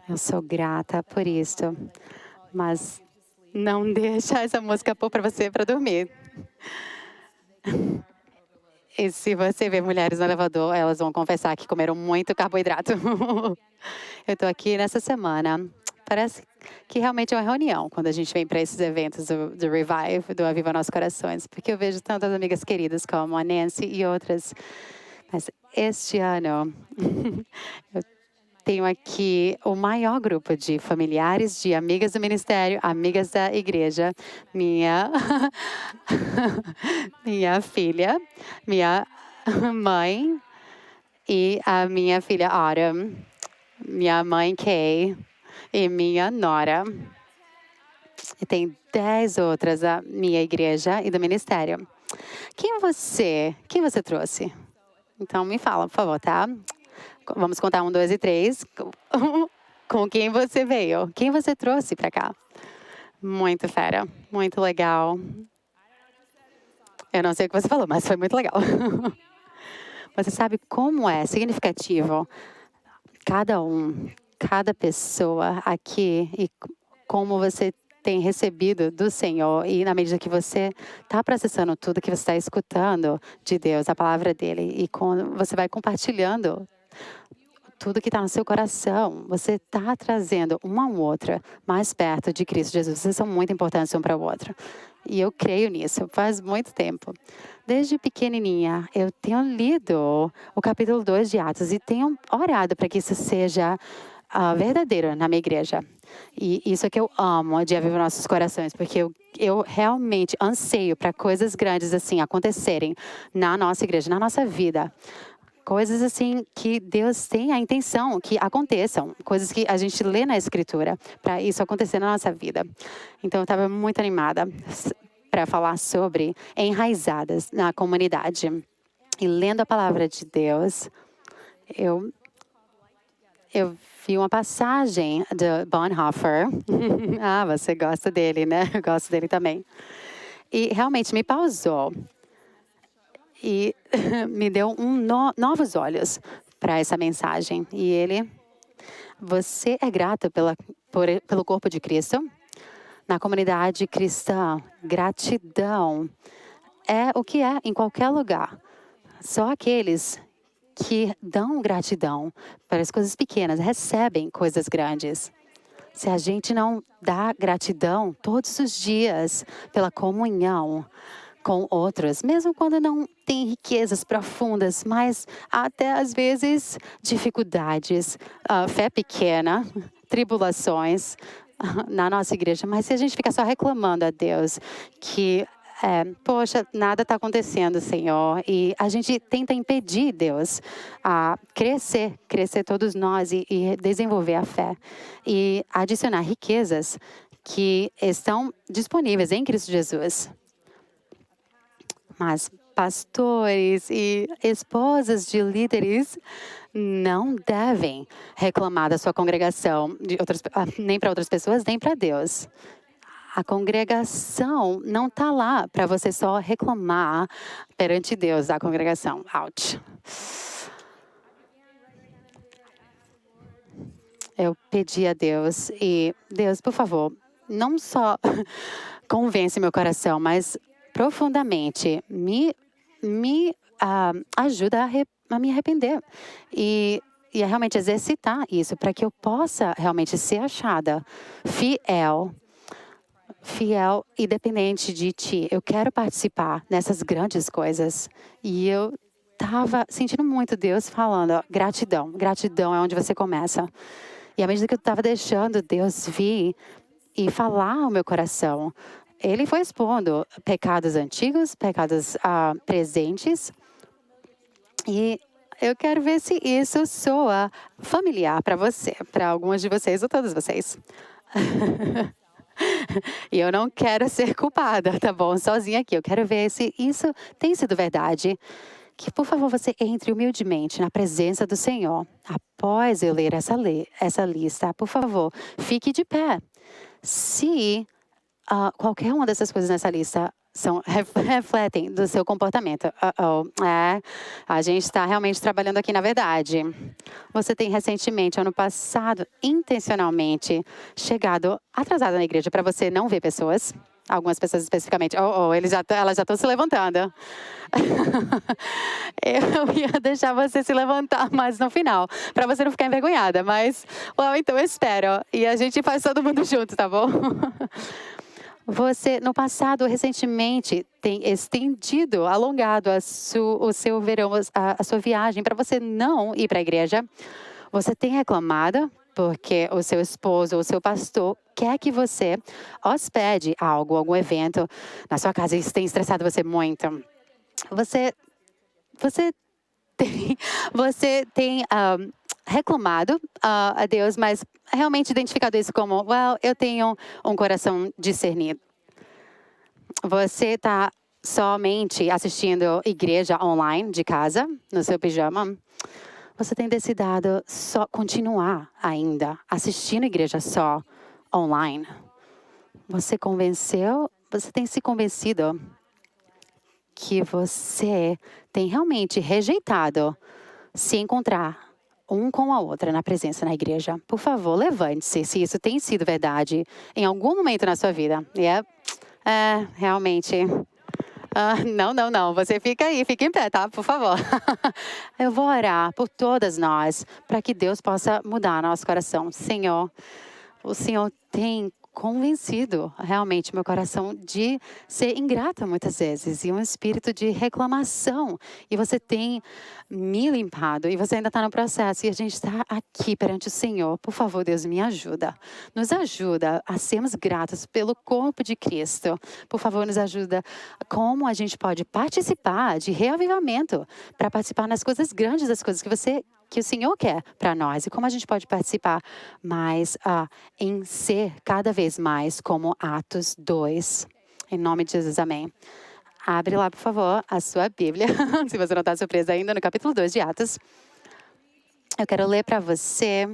Eu sou grata por isso. Mas não deixa essa música pôr para você para dormir. E se você ver mulheres no elevador, elas vão confessar que comeram muito carboidrato. Eu estou aqui nessa semana. Parece que realmente é uma reunião quando a gente vem para esses eventos do Revive, do Aviva Nossos Corações, porque eu vejo tantas amigas queridas como a Nancy e outras. Mas este ano, eu tenho aqui o maior grupo de familiares, de amigas do ministério, amigas da igreja, minha, minha filha, minha mãe e a minha filha Autumn, minha mãe Kay e minha nora. E tem 10 outras da minha igreja e do ministério. Quem você trouxe? Então me fala, por favor, tá? Vamos contar 1, 2 e 3. Com quem você veio? Quem você trouxe para cá? Muito fera, muito legal. Eu não sei o que você falou, mas foi muito legal. Você sabe como é significativo cada pessoa aqui e como você tem recebido do Senhor e na medida que você está processando tudo que você está escutando de Deus, a palavra dele, e quando você vai compartilhando tudo que está no seu coração, você está trazendo uma ou outra mais perto de Cristo Jesus. Vocês são muito importantes um para o outro. E eu creio nisso faz muito tempo. Desde pequenininha, eu tenho lido o capítulo 2 de Atos e tenho orado para que isso seja verdadeiro na minha igreja. E isso é que eu amo de Aviva Nossos Corações, porque eu realmente anseio para coisas grandes assim acontecerem na nossa igreja, na nossa vida. Coisas assim que Deus tem a intenção que aconteçam, coisas que a gente lê na Escritura, para isso acontecer na nossa vida. Então, eu estava muito animada para falar sobre enraizadas na comunidade. E lendo a palavra de Deus, eu vi uma passagem de Bonhoeffer. Você gosta dele, né? Eu gosto dele também. E realmente me pausou e me deu novos olhos para essa mensagem. E você é grato pelo corpo de Cristo? Na comunidade cristã, gratidão é o que é em qualquer lugar. Só aqueles que dão gratidão para as coisas pequenas recebem coisas grandes. Se a gente não dá gratidão todos os dias pela comunhão com outros, mesmo quando não tem riquezas profundas, mas até às vezes dificuldades, fé pequena, tribulações na nossa igreja. Mas se a gente fica só reclamando a Deus que poxa, nada está acontecendo, Senhor. E a gente tenta impedir Deus a crescer todos nós e desenvolver a fé. E adicionar riquezas que estão disponíveis em Cristo Jesus. Mas pastores e esposas de líderes não devem reclamar da sua congregação, nem para outras pessoas, nem para Deus. A congregação não está lá para você só reclamar perante Deus da congregação. Ouch. Eu pedi a Deus e Deus, por favor, não só convence meu coração, mas profundamente me ajuda a me arrepender e a realmente exercitar isso para que eu possa realmente ser achada fiel e dependente de ti. Eu quero participar nessas grandes coisas. E eu estava sentindo muito Deus falando, ó, gratidão. Gratidão é onde você começa. E à medida que eu estava deixando Deus vir e falar ao meu coração, Ele foi expondo pecados antigos, pecados presentes. E eu quero ver se isso soa familiar para você, para algumas de vocês ou todos vocês. E eu não quero ser culpada, tá bom? Sozinha aqui. Eu quero ver se isso tem sido verdade. Que, por favor, você entre humildemente na presença do Senhor. Após eu ler essa lista, por favor, fique de pé. Se qualquer uma dessas coisas nessa lista refletem do seu comportamento. A gente está realmente trabalhando aqui na verdade. você tem recentemente, ano passado, intencionalmente chegado atrasado na igreja para você não ver pessoas? Algumas pessoas especificamente. Elas já estão se levantando. Eu ia deixar você se levantar mais no final, para você não ficar envergonhada. Mas, então eu espero. E a gente faz todo mundo junto, tá bom? Você, no passado, recentemente, tem estendido, alongado o seu verão, a sua viagem, para você não ir para a igreja. Você tem reclamado porque o seu esposo ou o seu pastor quer que você hospede algum evento na sua casa. Isso tem estressado você muito. Você tem reclamado a Deus, mas realmente identificado isso como, eu tenho um coração discernido. Você está somente assistindo igreja online de casa, no seu pijama? Você tem decidido só continuar ainda assistindo igreja só online? Você tem se convencido que você tem realmente rejeitado se encontrar um com a outra na presença na igreja? Por favor, levante-se se isso tem sido verdade em algum momento na sua vida. Realmente. Não. Você fica aí, fica em pé, tá? Por favor. Eu vou orar por todas nós, para que Deus possa mudar nosso coração. Senhor, o Senhor tem convencido realmente meu coração de ser ingrata muitas vezes e um espírito de reclamação. E você tem me limpado e você ainda está no processo e a gente está aqui perante o Senhor. Por favor, Deus, me ajuda. Nos ajuda a sermos gratos pelo corpo de Cristo. Por favor, nos ajuda como a gente pode participar de reavivamento para participar nas coisas grandes, das coisas que o Senhor quer para nós. E como a gente pode participar mais em ser cada vez mais como Atos 2. Em nome de Jesus, amém. Abre lá, por favor, a sua Bíblia, se você não está surpresa ainda, no capítulo 2 de Atos. Eu quero ler para você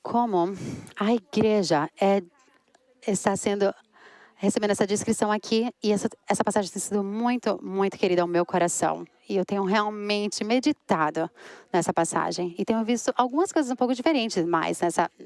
como a igreja está recebendo essa descrição aqui, e essa passagem tem sido muito, muito querida ao meu coração. E eu tenho realmente meditado nessa passagem. E tenho visto algumas coisas um pouco diferentes mais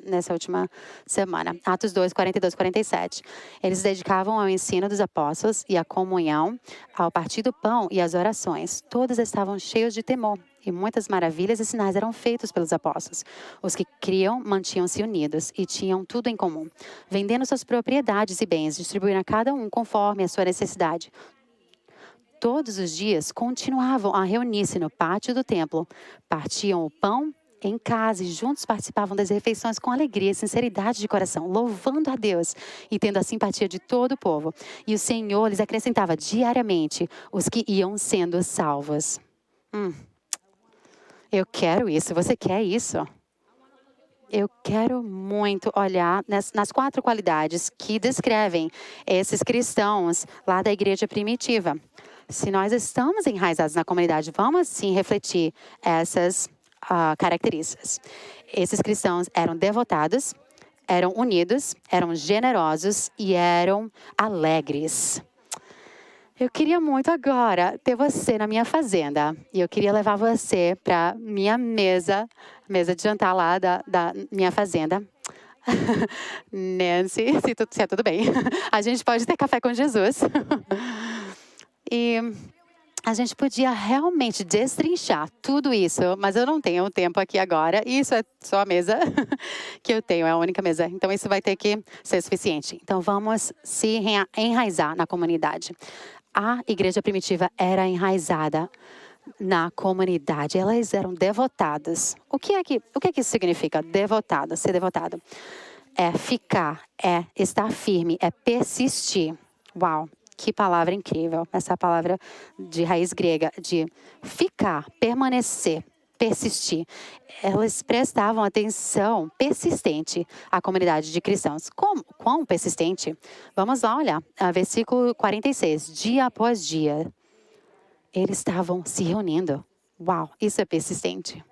nessa última semana. Atos 2, 42, 47. Eles se dedicavam ao ensino dos apóstolos e à comunhão, ao partir do pão e às orações. Todos estavam cheios de temor. E muitas maravilhas e sinais eram feitos pelos apóstolos. Os que criam mantinham-se unidos e tinham tudo em comum. Vendendo suas propriedades e bens, distribuíram a cada um conforme a sua necessidade. Todos os dias continuavam a reunir-se no pátio do templo. Partiam o pão em casa e juntos participavam das refeições com alegria e sinceridade de coração, louvando a Deus e tendo a simpatia de todo o povo. E o Senhor lhes acrescentava diariamente os que iam sendo salvos. Eu quero isso. Você quer isso? Eu quero muito olhar nas 4 qualidades que descrevem esses cristãos lá da igreja primitiva. Se nós estamos enraizados na comunidade, vamos sim refletir essas características. Esses cristãos eram devotados, eram unidos, eram generosos e eram alegres. Eu queria muito agora ter você na minha fazenda. E eu queria levar você para minha mesa de jantar lá da minha fazenda. Nancy, se é tudo bem. A gente pode ter café com Jesus. E a gente podia realmente destrinchar tudo isso, mas eu não tenho tempo aqui agora. E isso é só a mesa que eu tenho, é a única mesa. Então isso vai ter que ser suficiente. Então vamos se enraizar na comunidade. A igreja primitiva era enraizada na comunidade. Elas eram devotadas. O que é que isso significa? Devotado, ser devotado. É ficar, é estar firme, é persistir. Uau, que palavra incrível. Essa palavra de raiz grega, de ficar, permanecer, persistir. Elas prestavam atenção persistente à comunidade de cristãos. Quão persistente? Vamos lá olhar. Versículo 46. Dia após dia, eles estavam se reunindo. Uau, isso é persistente.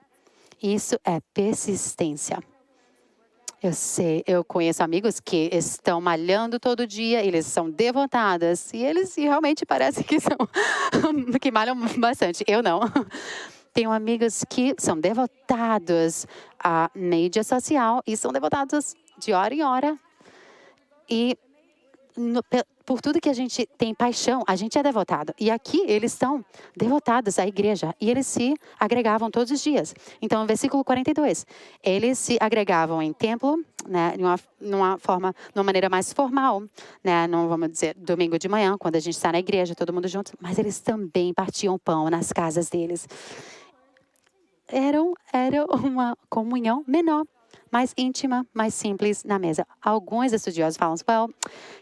Isso é persistência. Eu sei, eu conheço amigos que estão malhando todo dia, eles são devotados e eles realmente parecem que são que malham bastante. Eu não. tenho amigos que são devotados à mídia social e são devotados de hora em hora. E por tudo que a gente tem paixão, a gente é devotado. E aqui eles estão devotados à igreja. E eles se agregavam todos os dias. Então, versículo 42. Eles se agregavam em templo, né, numa maneira mais formal. Né, não vamos dizer domingo de manhã, quando a gente está na igreja, todo mundo junto. Mas eles também partiam pão nas casas deles. Era uma comunhão menor, mais íntima, mais simples na mesa. Alguns estudiosos falam,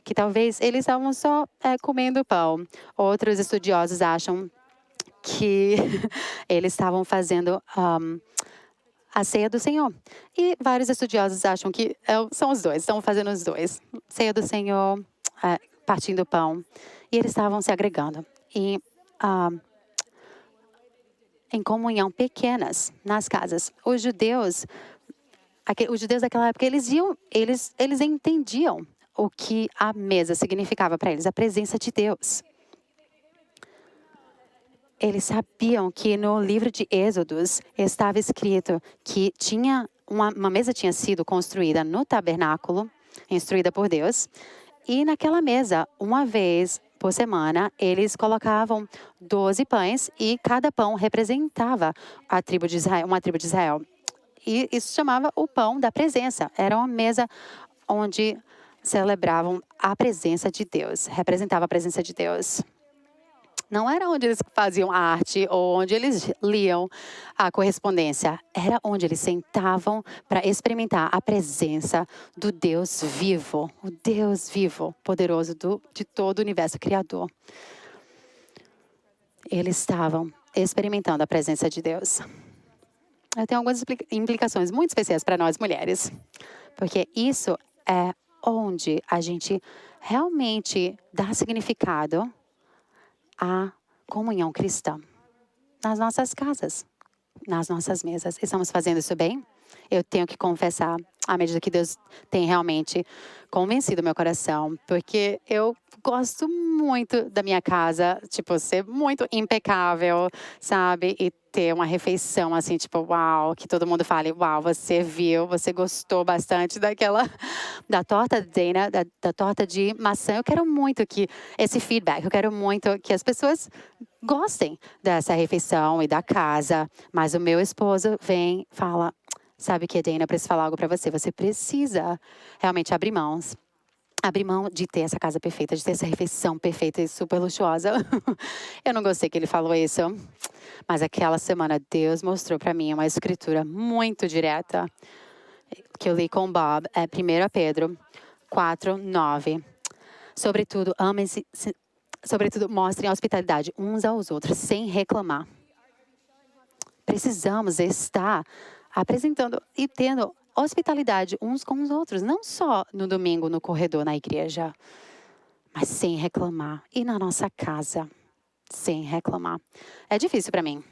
que talvez eles estavam só comendo pão. Outros estudiosos acham que eles estavam fazendo a ceia do Senhor. E vários estudiosos acham que são os dois, estão fazendo os dois. Ceia do Senhor, partindo pão. E eles estavam se agregando. E em comunhão pequenas nas casas. Os judeus daquela época, eles entendiam o que a mesa significava para eles, a presença de Deus. Eles sabiam que no livro de Êxodos estava escrito que uma mesa tinha sido construída no tabernáculo, instruída por Deus, e naquela mesa, uma vez por semana, eles colocavam 12 pães e cada pão representava uma tribo de Israel. E isso chamava o pão da presença. Era uma mesa onde celebravam a presença de Deus, representava a presença de Deus. Não era onde eles faziam arte ou onde eles liam a correspondência. Era onde eles sentavam para experimentar a presença do Deus vivo. O Deus vivo, poderoso de todo o universo criador. Eles estavam experimentando a presença de Deus. Eu tenho algumas implicações muito especiais para nós mulheres. Porque isso é onde a gente realmente dá significado à comunhão cristã. Nas nossas casas, nas nossas mesas. Estamos fazendo isso bem? Eu tenho que confessar, à medida que Deus tem realmente convencido meu coração, porque eu gosto muito da minha casa, tipo, ser muito impecável, sabe? E ter uma refeição assim, tipo, uau, que todo mundo fale, uau, você viu, você gostou bastante da torta Dana, da torta de maçã. Eu quero muito que esse feedback, eu quero muito que as pessoas gostem dessa refeição e da casa. Mas o meu esposo vem e fala, sabe que, Dana, eu preciso falar algo para você. Você precisa realmente abrir mãos. Abrir mão de ter essa casa perfeita, de ter essa refeição perfeita e super luxuosa. Eu não gostei que ele falou isso. Mas aquela semana, Deus mostrou para mim uma escritura muito direta, que eu li com o Bob, 1 Pedro 4:9. Sobretudo, amem-se, sobretudo, mostrem hospitalidade uns aos outros, sem reclamar. Precisamos estar apresentando e tendo hospitalidade uns com os outros, não só no domingo no corredor na igreja, mas sem reclamar. E na nossa casa, sem reclamar. É difícil para mim.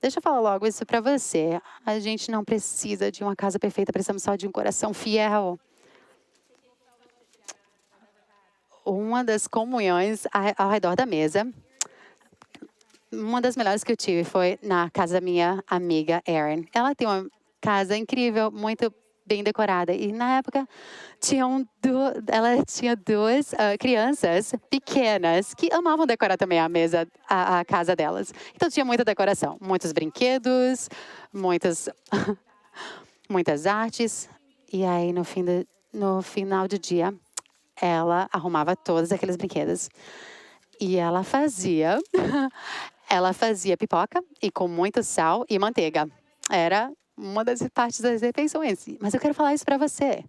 Deixa eu falar logo isso para você. A gente não precisa de uma casa perfeita, precisamos só de um coração fiel. Uma das comunhões ao redor da mesa, uma das melhores que eu tive foi na casa da minha amiga Erin. Ela tem uma casa incrível, muito bem decorada. E na época, ela tinha duas crianças pequenas que amavam decorar também a mesa, a casa delas. Então tinha muita decoração, muitos brinquedos, muitas artes. E aí no final do dia, ela arrumava todos aqueles brinquedos. E ela fazia pipoca e com muito sal e manteiga. Era uma das partes das refeições. Mas eu quero falar isso para você.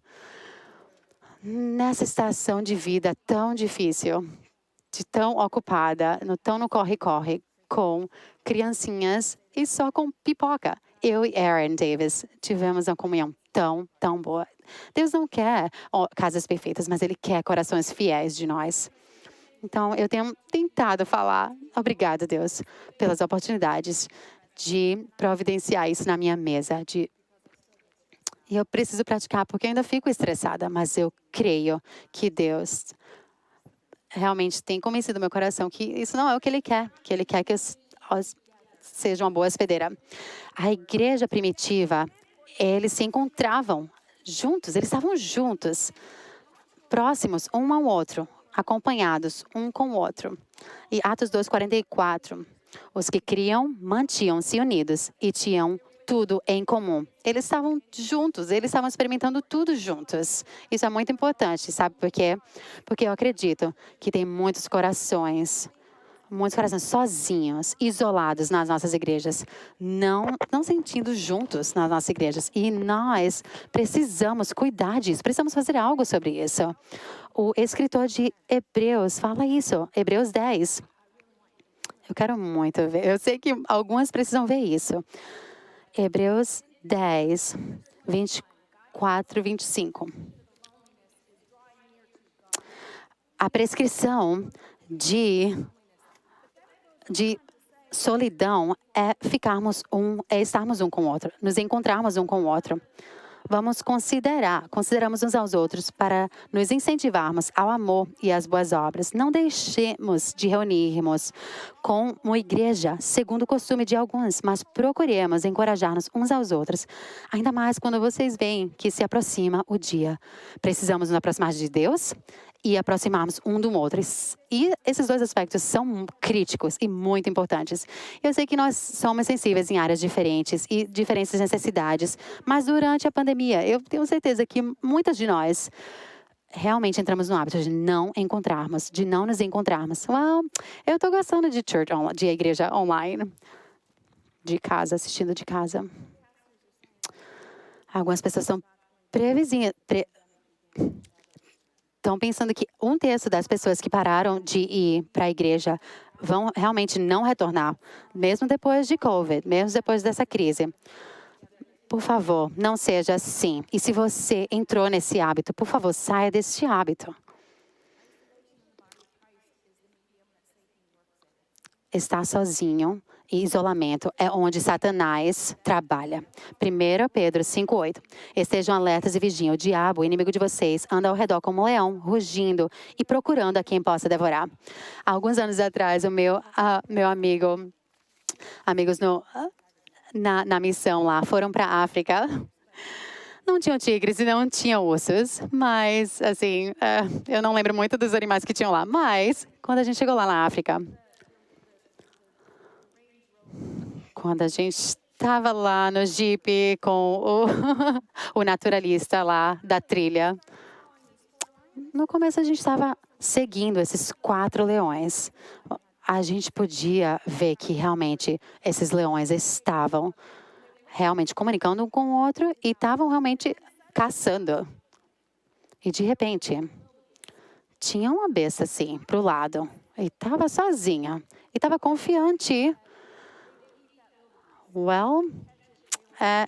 Nessa estação de vida tão difícil, de tão ocupada, no corre-corre, com criancinhas e só com pipoca. Eu e Erin Davis tivemos uma comunhão tão boa. Deus não quer casas perfeitas, mas Ele quer corações fiéis de nós. Então, eu tenho tentado falar, obrigada, Deus, pelas oportunidades de providenciar isso na minha mesa. E eu preciso praticar, porque eu ainda fico estressada, mas eu creio que Deus realmente tem convencido meu coração que isso não é o que Ele quer que os seja uma boa hospedeira. A igreja primitiva, eles se encontravam juntos, eles estavam juntos, próximos um ao outro, acompanhados um com o outro. E Atos 2:44, os que criam mantinham-se unidos e tinham tudo em comum. Eles estavam juntos, eles estavam experimentando tudo juntos. Isso é muito importante, sabe por quê? Porque eu acredito que tem muitos corações sozinhos, isolados nas nossas igrejas, não sentindo juntos nas nossas igrejas. E nós precisamos cuidar disso, precisamos fazer algo sobre isso. O escritor de Hebreus fala isso, Hebreus 10. Eu quero muito ver, eu sei que algumas precisam ver isso. Hebreus 10, 24, 25. A prescrição de solidão é estarmos um com o outro, nos encontrarmos um com o outro. Consideramos uns aos outros para nos incentivarmos ao amor e às boas obras. Não deixemos de reunirmos como igreja, segundo o costume de alguns, mas procuremos encorajar-nos uns aos outros. Ainda mais quando vocês veem que se aproxima o dia. Precisamos nos aproximar de Deus e aproximarmos um do outro. E esses dois aspectos são críticos e muito importantes. Eu sei que nós somos sensíveis em áreas diferentes e diferentes necessidades, mas durante a pandemia, eu tenho certeza que muitas de nós realmente entramos no hábito de não nos encontrarmos. Well, eu estou gostando de igreja online, de casa, assistindo de casa. Algumas pessoas estão estão pensando que 1/3 das pessoas que pararam de ir para a igreja vão realmente não retornar, mesmo depois de COVID, mesmo depois dessa crise. Por favor, não seja assim. E se você entrou nesse hábito, por favor, saia desse hábito. Estar sozinho e isolamento é onde Satanás trabalha. 1 Pedro 5:8. Estejam alertas e vigiem. O diabo, o inimigo de vocês, anda ao redor como um leão, rugindo e procurando a quem possa devorar. Alguns anos atrás, o meu amigos na missão lá foram para a África. Não tinham tigres e não tinham ursos, mas, assim, eu não lembro muito dos animais que tinham lá. Mas, quando a gente chegou lá na África, quando a gente estava lá no Jeep com o naturalista lá da trilha, no começo a gente estava seguindo esses 4 leões. A gente podia ver que realmente esses leões estavam realmente comunicando um com o outro e estavam realmente caçando. E de repente, tinha uma besta assim, pro lado. E estava sozinha. E estava confiante. Well,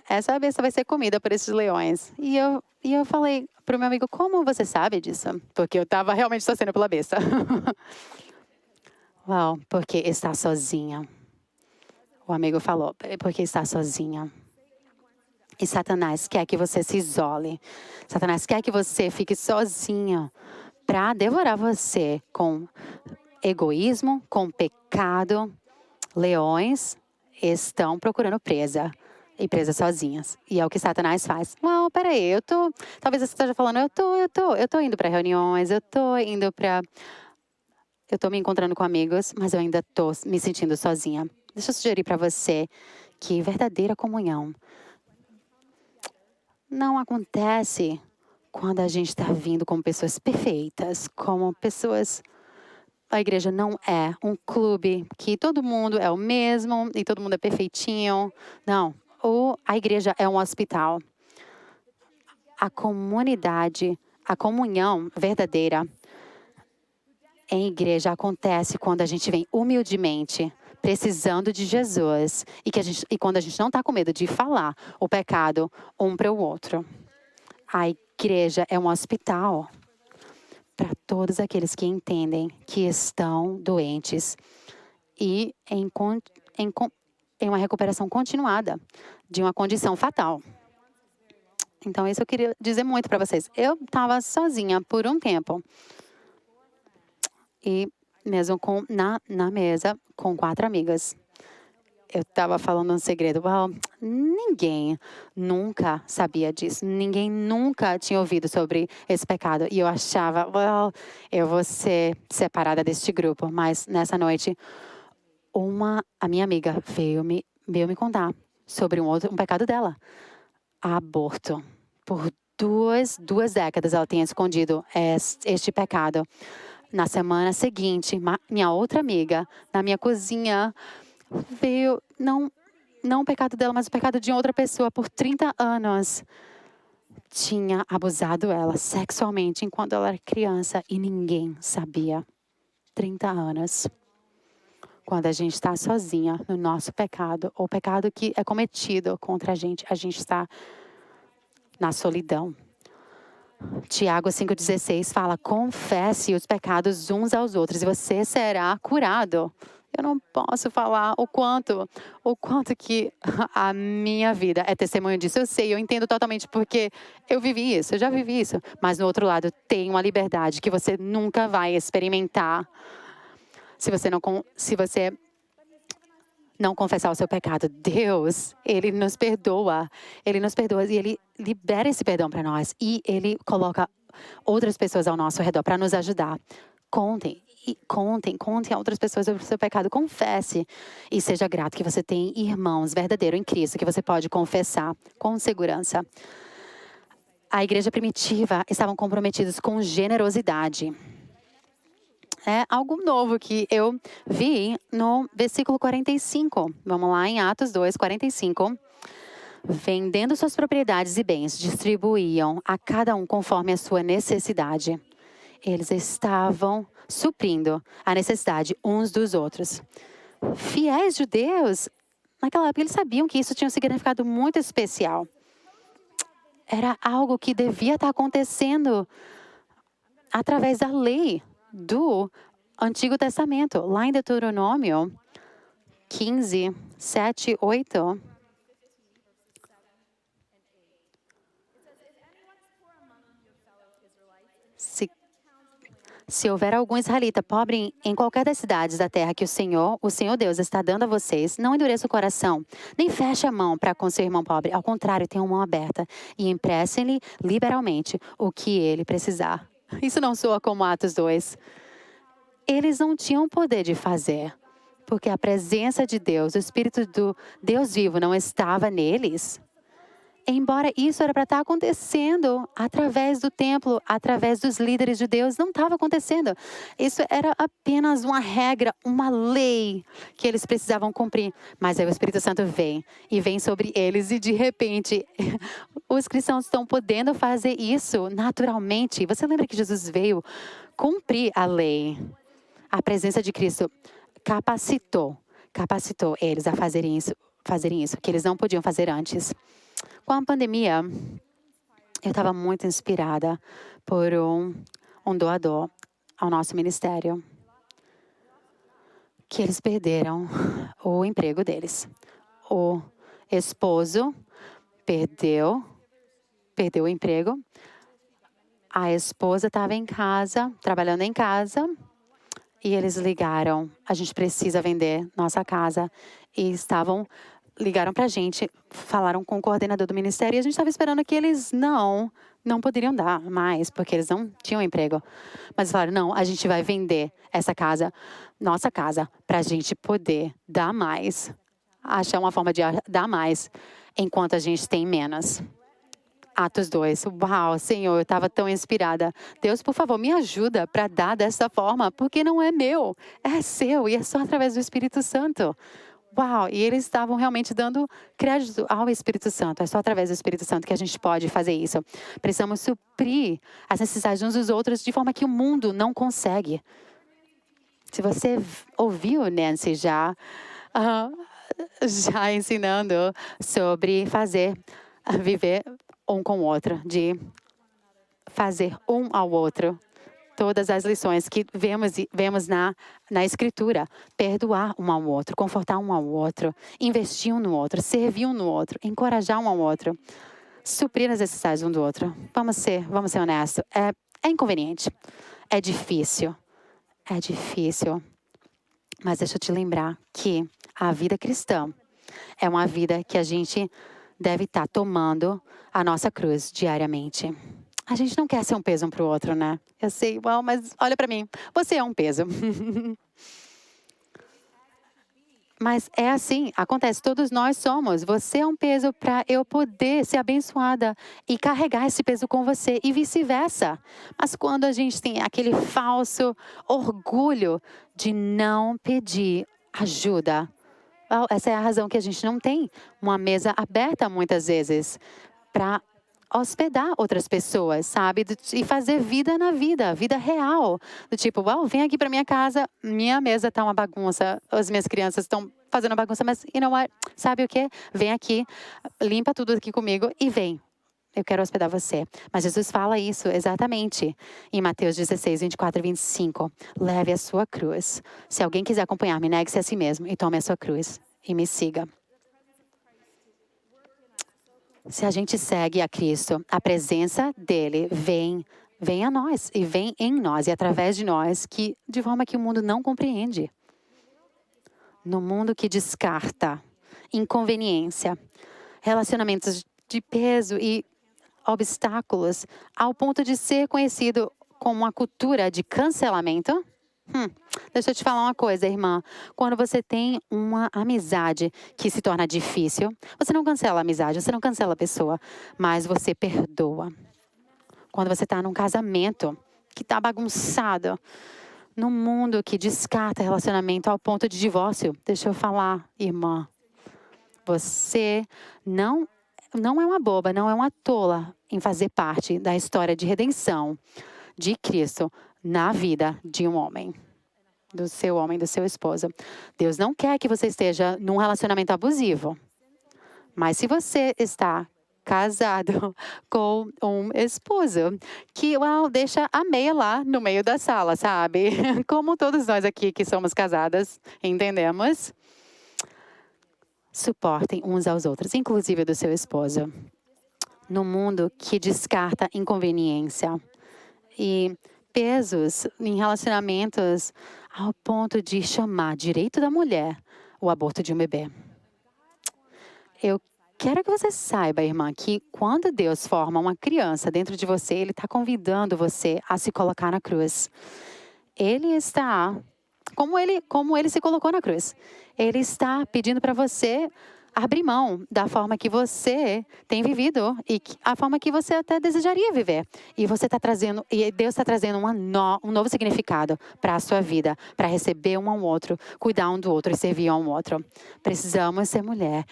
essa besta vai ser comida por esses leões. E eu falei pro meu amigo, como você sabe disso? Porque eu estava realmente torcendo pela besta. Well, porque está sozinha. O amigo falou, porque está sozinha. E Satanás quer que você se isole. Satanás quer que você fique sozinha para devorar você com egoísmo, com pecado. Leões estão procurando presa e presas sozinhas. E é o que Satanás faz. Não, peraí, talvez você esteja falando, eu tô indo para reuniões, eu tô me encontrando com amigos, mas eu ainda tô me sentindo sozinha. Deixa eu sugerir para você que verdadeira comunhão não acontece quando a gente está vindo como pessoas perfeitas, como pessoas. A igreja não é um clube que todo mundo é o mesmo e todo mundo é perfeitinho. Não. A igreja é um hospital. A comunidade, a comunhão verdadeira em igreja acontece quando a gente vem humildemente, precisando de Jesus. E quando a gente não está com medo de falar o pecado um para o outro. A igreja é um hospital para todos aqueles que entendem que estão doentes e em uma recuperação continuada de uma condição fatal. Então, isso eu queria dizer muito para vocês. Eu estava sozinha por um tempo. E mesmo na mesa com 4 amigas. eu estava falando um segredo. Well, ninguém nunca sabia disso. Ninguém nunca tinha ouvido sobre esse pecado. E eu achava, well, eu vou ser separada deste grupo. Mas nessa noite, a minha amiga veio me contar sobre um pecado dela. Aborto. Por duas décadas ela tinha escondido este pecado. Na semana seguinte, minha outra amiga, na minha cozinha, veio, não o pecado dela, mas o pecado de outra pessoa por 30 anos. Tinha abusado ela sexualmente enquanto ela era criança e ninguém sabia. 30 anos. Quando a gente está sozinha no nosso pecado, ou pecado que é cometido contra a gente está na solidão. Tiago 5,16 fala, confesse os pecados uns aos outros e você será curado. Eu não posso falar o quanto que a minha vida é testemunho disso. Eu sei, eu entendo totalmente porque eu vivi isso, eu já vivi isso. Mas no outro lado tem uma liberdade que você nunca vai experimentar se você não confessar o seu pecado. Deus, Ele nos perdoa. Ele nos perdoa e Ele libera esse perdão para nós. E Ele coloca outras pessoas ao nosso redor para nos ajudar. Contem a outras pessoas sobre o seu pecado. Confesse e seja grato que você tem irmãos verdadeiros em Cristo que você pode confessar com segurança. A igreja primitiva estavam comprometidos com generosidade. É algo novo que eu vi no versículo 45. Vamos lá, em Atos 2, 45. Vendendo suas propriedades e bens, distribuíam a cada um conforme a sua necessidade. Eles estavam suprindo a necessidade uns dos outros. Fiéis judeus, naquela época, eles sabiam que isso tinha um significado muito especial. Era algo que devia estar acontecendo através da lei do Antigo Testamento. Lá em Deuteronômio 15, 7, 8. Se houver algum israelita pobre em qualquer das cidades da terra que o Senhor Deus está dando a vocês, não endureça o coração, nem feche a mão para com seu irmão pobre. Ao contrário, tenham mão aberta e emprestem-lhe liberalmente o que ele precisar. Isso não soa como Atos 2. Eles não tinham poder de fazer, porque a presença de Deus, o Espírito do Deus vivo não estava neles. Embora isso era para estar acontecendo através do templo, através dos líderes judeus, não estava acontecendo. Isso era apenas uma regra, uma lei que eles precisavam cumprir. Mas aí o Espírito Santo vem sobre eles e de repente os cristãos estão podendo fazer isso naturalmente. Você lembra que Jesus veio cumprir a lei? A presença de Cristo capacitou eles a fazerem isso que eles não podiam fazer antes. Com a pandemia, eu estava muito inspirada por um doador ao nosso ministério, que eles perderam o emprego deles. O esposo perdeu o emprego. A esposa estava em casa, trabalhando em casa, e eles ligaram, a gente precisa vender nossa casa. E ligaram para a gente, falaram com o coordenador do ministério, e a gente estava esperando que eles não poderiam dar mais, porque eles não tinham emprego. Mas falaram, não, a gente vai vender essa casa, nossa casa, para a gente poder dar mais. Achar uma forma de dar mais, enquanto a gente tem menos. Atos 2. Uau, Senhor, eu estava tão inspirada. Deus, por favor, me ajuda para dar dessa forma, porque não é meu, é seu, e é só através do Espírito Santo. Uau, e eles estavam realmente dando crédito ao Espírito Santo. É só através do Espírito Santo que a gente pode fazer isso. Precisamos suprir as necessidades uns dos outros de forma que o mundo não consegue. Se você ouviu Nancy já ensinando sobre viver um com o outro, de fazer um ao outro. Todas as lições que vemos na Escritura. Perdoar um ao outro, confortar um ao outro, investir um no outro, servir um no outro, encorajar um ao outro, suprir as necessidades um do outro. Vamos ser honestos. É inconveniente. É difícil. Mas deixa eu te lembrar que a vida cristã é uma vida que a gente deve estar tomando a nossa cruz diariamente. A gente não quer ser um peso um para o outro, né? Eu sei, well, mas olha para mim, você é um peso. Mas é assim, acontece, todos nós somos. Você é um peso para eu poder ser abençoada e carregar esse peso com você e vice-versa. Mas quando a gente tem aquele falso orgulho de não pedir ajuda, essa é a razão que a gente não tem uma mesa aberta muitas vezes para hospedar outras pessoas, sabe? E fazer vida na vida, vida real. Do tipo, vem aqui para minha casa, minha mesa tá uma bagunça, as minhas crianças estão fazendo bagunça, mas you know what? Sabe o quê? Vem aqui, limpa tudo aqui comigo e vem. Eu quero hospedar você. Mas Jesus fala isso exatamente em Mateus 16, 24 e 25. Leve a sua cruz. Se alguém quiser acompanhar-me, negue-se a si mesmo e tome a sua cruz e me siga. Se a gente segue a Cristo, a presença dele vem a nós e vem em nós e através de nós, que de forma que o mundo não compreende. No mundo que descarta inconveniência, relacionamentos de peso e obstáculos, ao ponto de ser conhecido como uma cultura de cancelamento. Deixa eu te falar uma coisa, irmã. Quando você tem uma amizade que se torna difícil, você não cancela a amizade, você não cancela a pessoa, mas você perdoa. Quando você está num casamento que está bagunçado, num mundo que descarta relacionamento ao ponto de divórcio, deixa eu falar, irmã. Você não é uma boba, não é uma tola em fazer parte da história de redenção de Cristo na vida de um homem, do seu esposo. Deus não quer que você esteja num relacionamento abusivo. Mas se você está casado com um esposo que, deixa a meia lá no meio da sala, sabe? Como todos nós aqui que somos casadas entendemos. Suportem uns aos outros, inclusive do seu esposo. No mundo que descarta inconveniência e pesos em relacionamentos ao ponto de chamar direito da mulher o aborto de um bebê. Eu quero que você saiba, irmã, que quando Deus forma uma criança dentro de você, Ele está convidando você a se colocar na cruz. Ele está, como ele se colocou na cruz, Ele está pedindo para você abrir mão da forma que você tem vivido e a forma que você até desejaria viver. E você está trazendo, e Deus está trazendo um novo significado para a sua vida, para receber um ao outro, cuidar um do outro e servir um ao outro. Precisamos ser uma mulher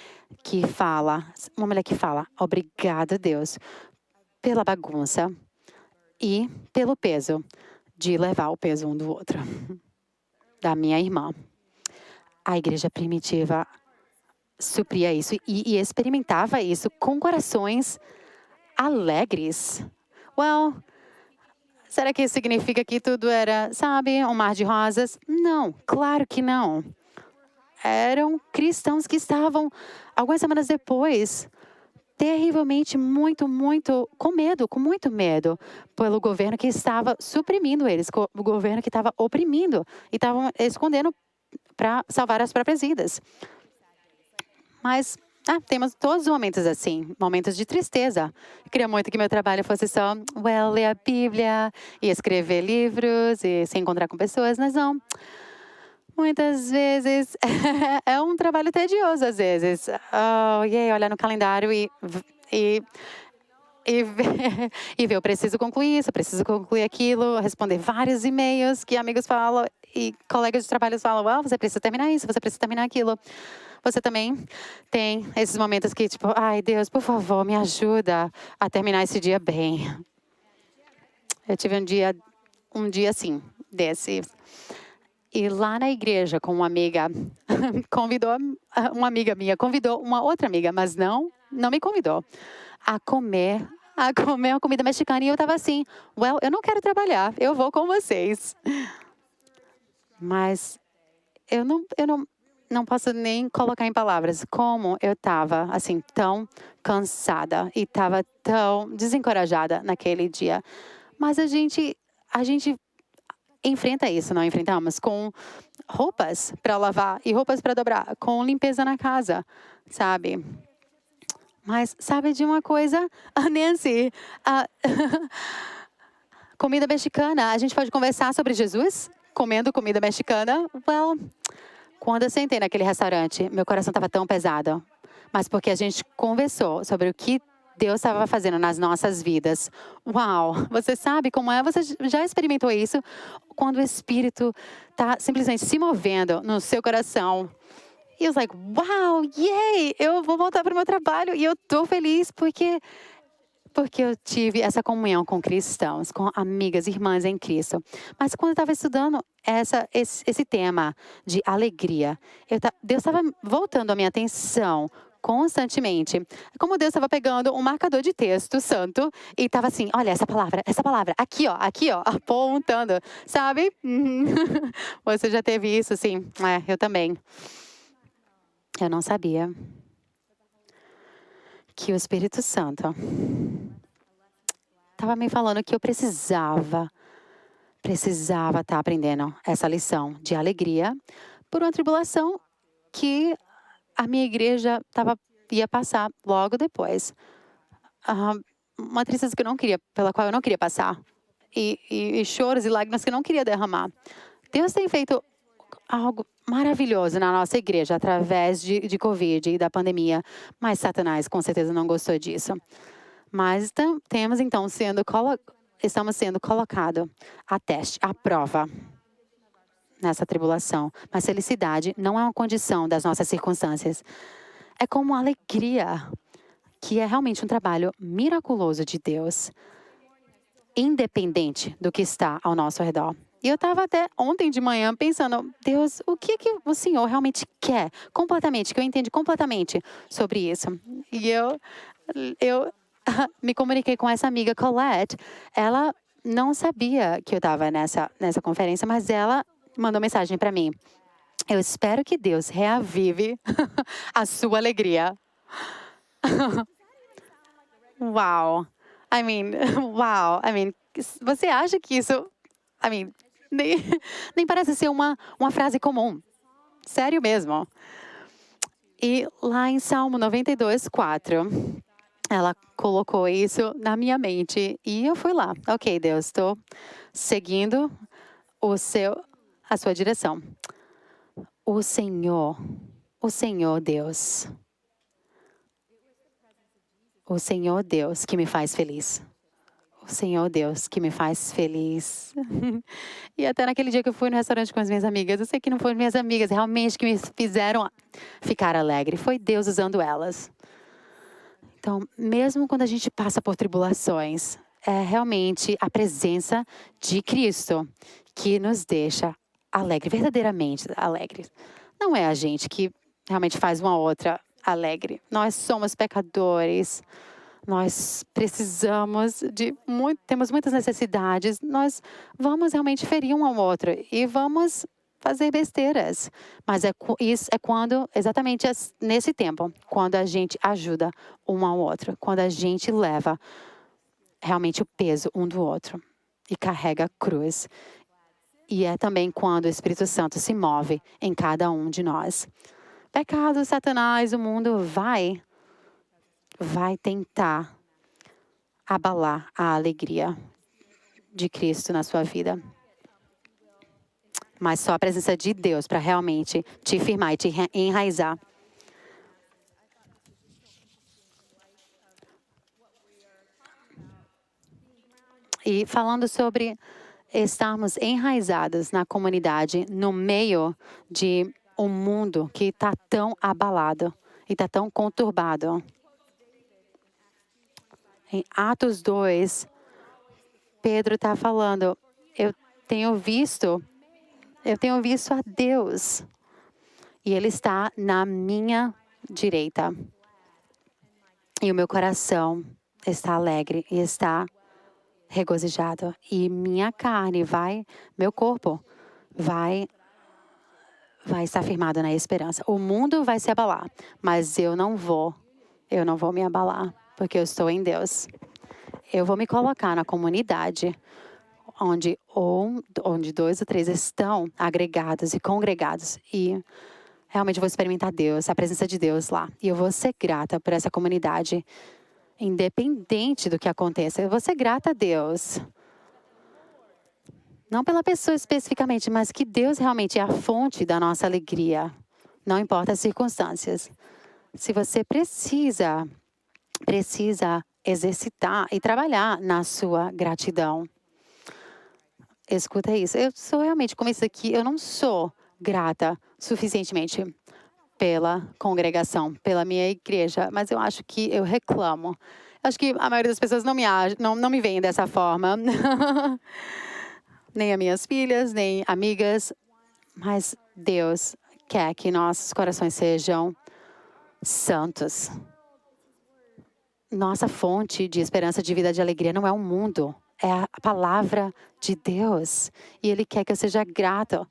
que fala, obrigada, Deus, pela bagunça e pelo peso de levar o peso um do outro. Da minha irmã. A igreja primitiva supria isso e experimentava isso com corações alegres. Será que isso significa que tudo era, sabe, um mar de rosas? Não, claro que não. Eram cristãos que estavam, algumas semanas depois, terrivelmente, muito com muito medo, pelo governo que estava suprimindo eles, o governo que estava oprimindo e estavam escondendo para salvar as próprias vidas. Mas temos todos os momentos assim, momentos de tristeza. Eu queria muito que meu trabalho fosse só, ler a Bíblia e escrever livros e se encontrar com pessoas, mas não. Muitas vezes é um trabalho tedioso, às vezes. Olhar no calendário e ver, eu preciso concluir isso, eu preciso concluir aquilo, responder vários e-mails que amigos falam e colegas de trabalho falam, você precisa terminar isso, você precisa terminar aquilo. Você também tem esses momentos que, tipo, ai, Deus, por favor, me ajuda a terminar esse dia bem. Eu tive um dia assim, desse. E lá na igreja, com uma amiga, uma amiga minha convidou uma outra amiga, mas não me convidou a comer uma comida mexicana. E eu estava assim, eu não quero trabalhar, eu vou com vocês. Mas eu não posso nem colocar em palavras como eu estava, assim, tão cansada e estava tão desencorajada naquele dia. Mas a gente enfrenta isso, não enfrentamos? Com roupas para lavar e roupas para dobrar, com limpeza na casa, sabe? Mas sabe de uma coisa, Nancy? Comida mexicana, a gente pode conversar sobre Jesus comendo comida mexicana? Well, quando eu sentei naquele restaurante, meu coração estava tão pesado. Mas porque a gente conversou sobre o que Deus estava fazendo nas nossas vidas. Uau! Você sabe como é? Você já experimentou isso? Quando o Espírito está simplesmente se movendo no seu coração. E eu was like, wow, yay! Eu vou voltar para o meu trabalho e eu estou feliz porque eu tive essa comunhão com cristãos, com amigas, irmãs em Cristo. Mas quando eu estava estudando esse tema de alegria, Deus estava voltando a minha atenção constantemente. Como Deus estava pegando um marcador de texto santo e estava assim, olha essa palavra, aqui ó, apontando, sabe? Você já teve isso, sim? Eu também. Eu não sabia que o Espírito Santo estava me falando que eu precisava estar aprendendo essa lição de alegria por uma tribulação que a minha igreja ia passar logo depois. Uma tristeza que eu não queria, pela qual eu não queria passar. E choros e lágrimas que eu não queria derramar. Deus tem feito algo maravilhoso na nossa igreja através de Covid e da pandemia. Mas Satanás com certeza não gostou disso. Mas estamos sendo colocados a teste, à prova nessa tribulação. Mas felicidade não é uma condição das nossas circunstâncias. É como a alegria, que é realmente um trabalho miraculoso de Deus, independente do que está ao nosso redor. E eu estava até ontem de manhã pensando, Deus, o que o Senhor realmente quer completamente, que eu entendi completamente sobre isso. E eu me comuniquei com essa amiga Colette. Ela não sabia que eu estava nessa conferência, mas ela mandou mensagem para mim. Eu espero que Deus reavive a sua alegria. Uau. Wow. Você acha que isso... nem parece ser uma frase comum. Sério mesmo. E lá em Salmo 92:4, ela colocou isso na minha mente. E eu fui lá. Ok, Deus, estou seguindo a sua direção. O Senhor Deus. O Senhor Deus que me faz feliz. O Senhor Deus que me faz feliz. E até naquele dia que eu fui no restaurante com as minhas amigas, eu sei que não foram minhas amigas realmente que me fizeram ficar alegre. Foi Deus usando elas. Então, mesmo quando a gente passa por tribulações, é realmente a presença de Cristo que nos deixa alegre, verdadeiramente alegre. Não é a gente que realmente faz uma outra alegre. Nós somos pecadores. Nós precisamos temos muitas necessidades. Nós vamos realmente ferir um ao outro e vamos fazer besteiras. Mas isso é exatamente nesse tempo, quando a gente ajuda um ao outro, quando a gente leva realmente o peso um do outro e carrega a cruz. E é também quando o Espírito Santo se move em cada um de nós. Pecado, Satanás, o mundo vai tentar abalar a alegria de Cristo na sua vida. Mas só a presença de Deus para realmente te firmar e te enraizar. E falando sobre estarmos enraizados na comunidade, no meio de um mundo que está tão abalado e está tão conturbado. Em Atos 2, Pedro está falando, eu tenho visto a Deus. E Ele está na minha direita. E o meu coração está alegre e está regozijado. E minha carne meu corpo vai estar firmado na esperança. O mundo vai se abalar, mas eu não vou me abalar, porque eu estou em Deus. Eu vou me colocar na comunidade onde 2 ou 3 estão agregados e congregados. E realmente eu vou experimentar Deus, a presença de Deus lá. E eu vou ser grata por essa comunidade, independente do que aconteça. Eu vou ser grata a Deus. Não pela pessoa especificamente, mas que Deus realmente é a fonte da nossa alegria. Não importa as circunstâncias. Se você precisa exercitar e trabalhar na sua gratidão. Escuta isso. Eu sou realmente, como isso aqui, eu não sou grata suficientemente pela congregação, pela minha igreja, mas eu acho que eu reclamo. Acho que a maioria das pessoas não me veem dessa forma. Nem as minhas filhas, nem amigas. Mas Deus quer que nossos corações sejam santos. Nossa fonte de esperança, de vida, de alegria não é o mundo. É a palavra de Deus. E Ele quer que eu seja grata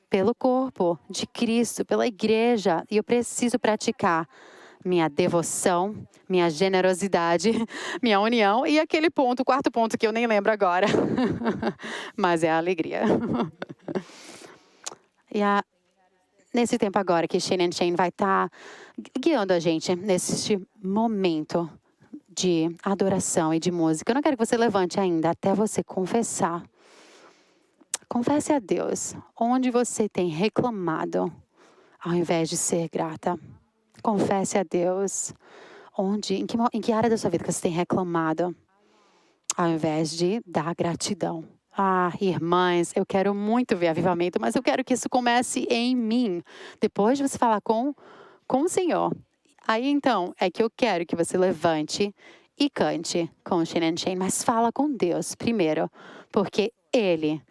pelo corpo de Cristo, pela igreja. E eu preciso praticar minha devoção, minha generosidade, minha união. E aquele ponto, o quarto ponto que eu nem lembro agora. Mas é a alegria. E nesse tempo agora que Shane vai estar guiando a gente nesse momento de adoração e de música. Eu não quero que você levante ainda até você confessar. Confesse a Deus onde você tem reclamado ao invés de ser grata. Confesse a Deus em que área da sua vida que você tem reclamado ao invés de dar gratidão. Irmãs, eu quero muito ver avivamento, mas eu quero que isso comece em mim. Depois de você falar com o Senhor. Aí, então, é que eu quero que você levante e cante com Shane, mas fala com Deus primeiro, porque Ele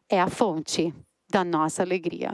é a fonte da nossa alegria.